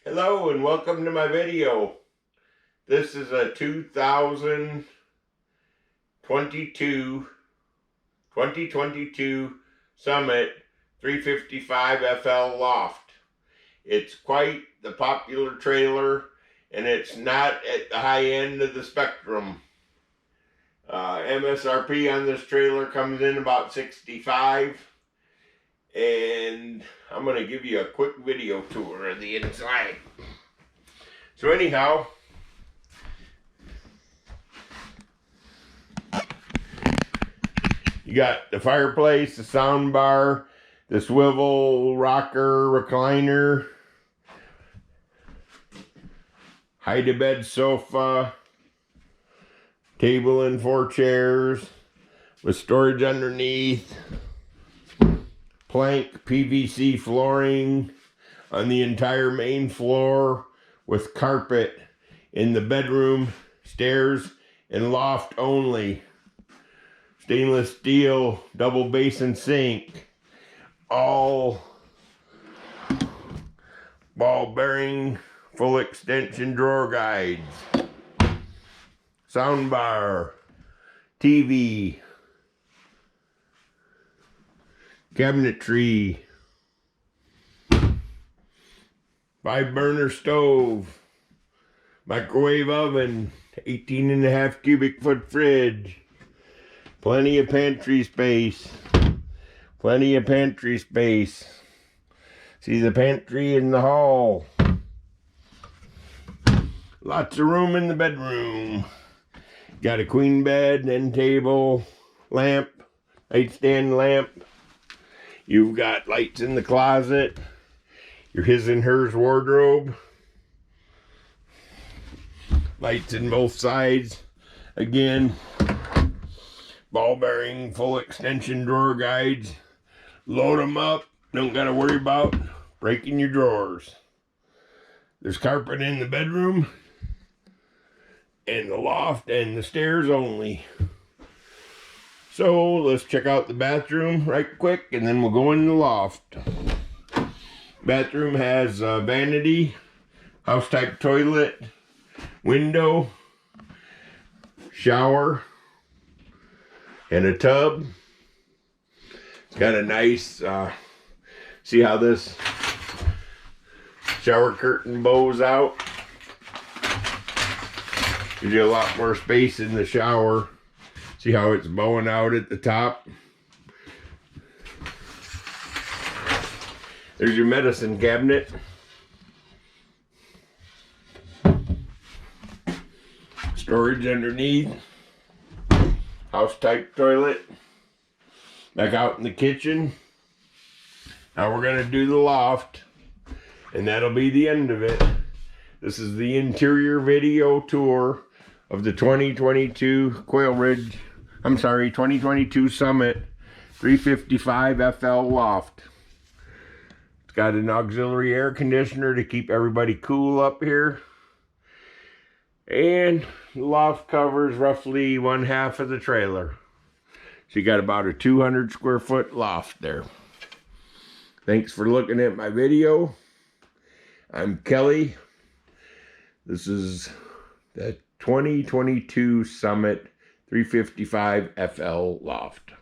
Hello and welcome to my video. This is a 2022 Summit 355 FL Loft. It's quite the popular trailer and it's not at the high end of the spectrum. MSRP on this trailer comes in about $65, and I'm going to give you a quick video tour of the inside. So anyhow, you got the fireplace, the sound bar, the swivel rocker recliner, hide-a-bed sofa, table and 4 chairs with storage underneath, plank PVC flooring on the entire main floor with carpet in the bedroom, stairs, and loft only. Stainless steel double basin sink, all ball bearing full extension drawer guides, sound bar, TV, cabinetry, 5-burner stove, microwave oven, 18.5 cubic foot fridge, plenty of pantry space. See the pantry in the hall. Lots of room in the bedroom. Got a queen bed, end table, lamp, nightstand lamp. You've got lights in the closet, your his and hers wardrobe, lights in both sides. Again, ball bearing full extension drawer guides. Load them up, don't gotta worry about breaking your drawers. There's carpet in the bedroom and the loft and the stairs only. So let's check out the bathroom right quick and then we'll go in the loft. Bathroom has a vanity, house type toilet, window, shower, and a tub. It's got a nice, see how this shower curtain bows out? Gives you a lot more space in the shower. See how it's bowing out at the top? There's your medicine cabinet. Storage underneath. House type toilet. Back out in the kitchen. Now we're going to do the loft, and that'll be the end of it. This is the interior video tour of the 2022 2022 Summit 355 FL Loft. It's got an auxiliary air conditioner to keep everybody cool up here. And the loft covers roughly 1/2 of the trailer. So you got about a 200 square foot loft there. Thanks for looking at my video. I'm Kelly. This is the 2022 Summit 355 FL Loft.